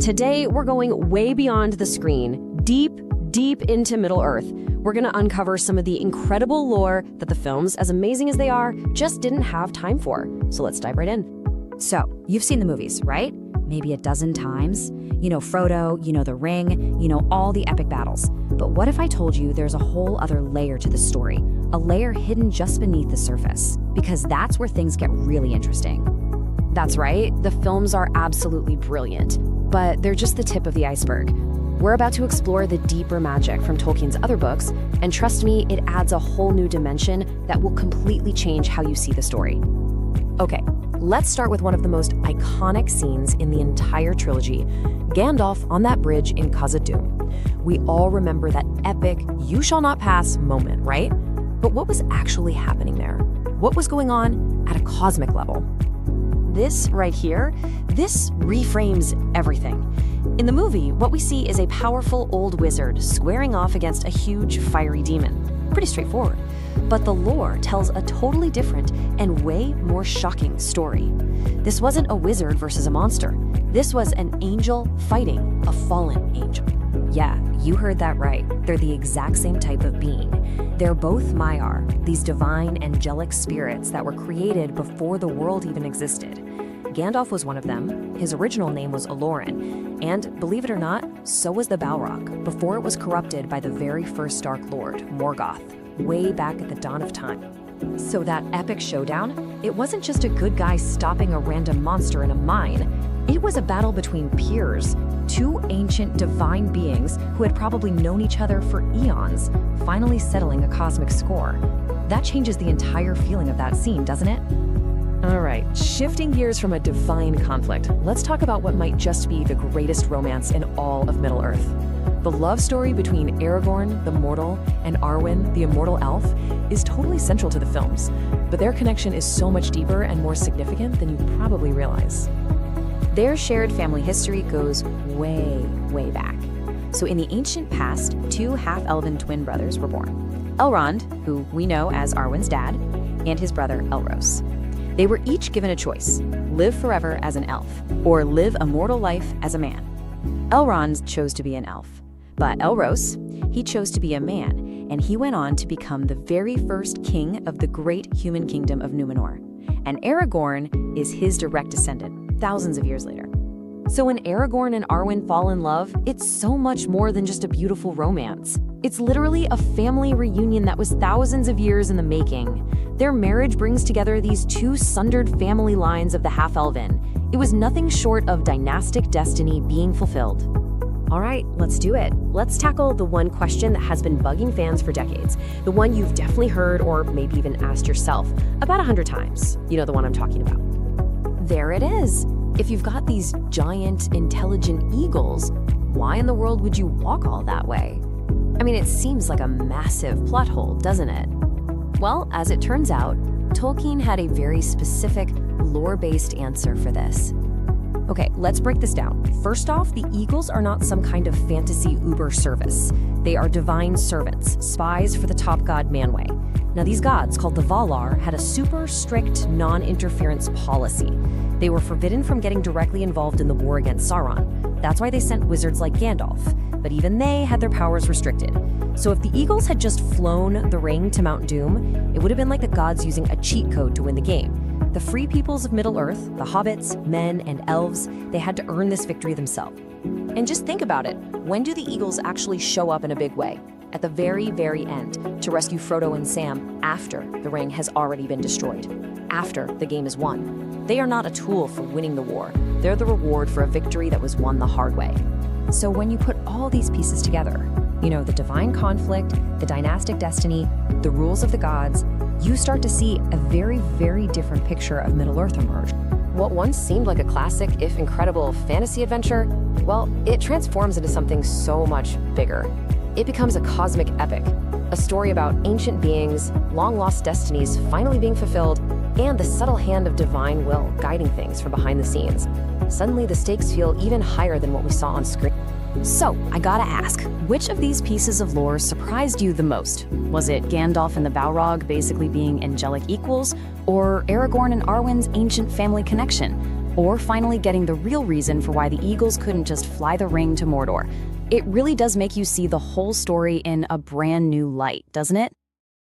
Today, we're going way beyond the screen, deep into Middle-earth. We're going to uncover some of the incredible lore that the films, as amazing as they are, just didn't have time for. So let's dive right in. So, you've seen the movies, right? Maybe a dozen times. You know Frodo, you know the ring, you know all the epic battles. But what if I told you there's a whole other layer to the story? A layer hidden just beneath the surface. Because that's where things get really interesting. That's right, the films are absolutely brilliant, but they're just the tip of the iceberg. We're about to explore the deeper magic from Tolkien's other books, and trust me, it adds a whole new dimension that will completely change how you see the story. Okay, let's start with one of the most iconic scenes in the entire trilogy, Gandalf on that bridge in Khazad-dûm. We all remember that epic, you shall not pass moment, right? But what was actually happening there? What was going on at a cosmic level? This right here, this reframes everything. In the movie, what we see is a powerful old wizard squaring off against a huge fiery demon. Pretty straightforward. But the lore tells a totally different and way more shocking story. This wasn't a wizard versus a monster. This was an angel fighting a fallen angel. Yeah, you heard that right. They're the exact same type of being. They're both Maiar, these divine angelic spirits that were created before the world even existed. Gandalf was one of them. His original name was Olórin, and believe it or not, so was the Balrog, before it was corrupted by the very first Dark Lord, Morgoth, way back at the dawn of time. So that epic showdown, it wasn't just a good guy stopping a random monster in a mine. It was a battle between peers, two ancient divine beings who had probably known each other for eons, finally settling a cosmic score. That changes the entire feeling of that scene, doesn't it? All right, shifting gears from a divine conflict, let's talk about what might just be the greatest romance in all of Middle-earth. The love story between Aragorn, the mortal, and Arwen, the immortal elf, is totally central to the films, but their connection is so much deeper and more significant than you probably realize. Their shared family history goes way back. So in the ancient past, two half-elven twin brothers were born. Elrond, who we know as Arwen's dad, and his brother Elros. They were each given a choice: live forever as an elf, or live a mortal life as a man. Elrond chose to be an elf, but Elros, he chose to be a man, and he went on to become the very first king of the great human kingdom of Númenor. And Aragorn is his direct descendant, thousands of years later. So when Aragorn and Arwen fall in love, it's so much more than just a beautiful romance. It's literally a family reunion that was thousands of years in the making. Their marriage brings together these two sundered family lines of the Half-elven. It was nothing short of dynastic destiny being fulfilled. All right, let's do it. Let's tackle the one question that has been bugging fans for decades. The one you've definitely heard or maybe even asked yourself about 100 times. You know the one I'm talking about. There it is. If you've got these giant, intelligent eagles, why in the world would you walk all that way? I mean, it seems like a massive plot hole, doesn't it? Well, as it turns out, Tolkien had a very specific, lore-based answer for this. Okay, let's break this down. First off, the eagles are not some kind of fantasy Uber service. They are divine servants, spies for the top god Manwë. Now, these gods, called the Valar, had a super strict non-interference policy. They were forbidden from getting directly involved in the war against Sauron. That's why they sent wizards like Gandalf, but even they had their powers restricted. So if the eagles had just flown the ring to Mount Doom, it would have been like the gods using a cheat code to win the game. The free peoples of Middle-earth, the hobbits, men, and elves, they had to earn this victory themselves. And just think about it. When do the eagles actually show up in a big way? At the very end, to rescue Frodo and Sam after the ring has already been destroyed, after the game is won. They are not a tool for winning the war. They're the reward for a victory that was won the hard way. So when you put all these pieces together, you know, the divine conflict, the dynastic destiny, the rules of the gods, you start to see a very different picture of Middle-earth emerge. What once seemed like a classic, if incredible, fantasy adventure, well, it transforms into something so much bigger. It becomes a cosmic epic, a story about ancient beings, long-lost destinies finally being fulfilled, and the subtle hand of divine will guiding things from behind the scenes. Suddenly, the stakes feel even higher than what we saw on screen. So, I gotta ask, which of these pieces of lore surprised you the most? Was it Gandalf and the Balrog basically being angelic equals, or Aragorn and Arwen's ancient family connection? or finally getting the real reason for why the Eagles couldn't just fly the ring to Mordor. It really does make you see the whole story in a brand new light, doesn't it?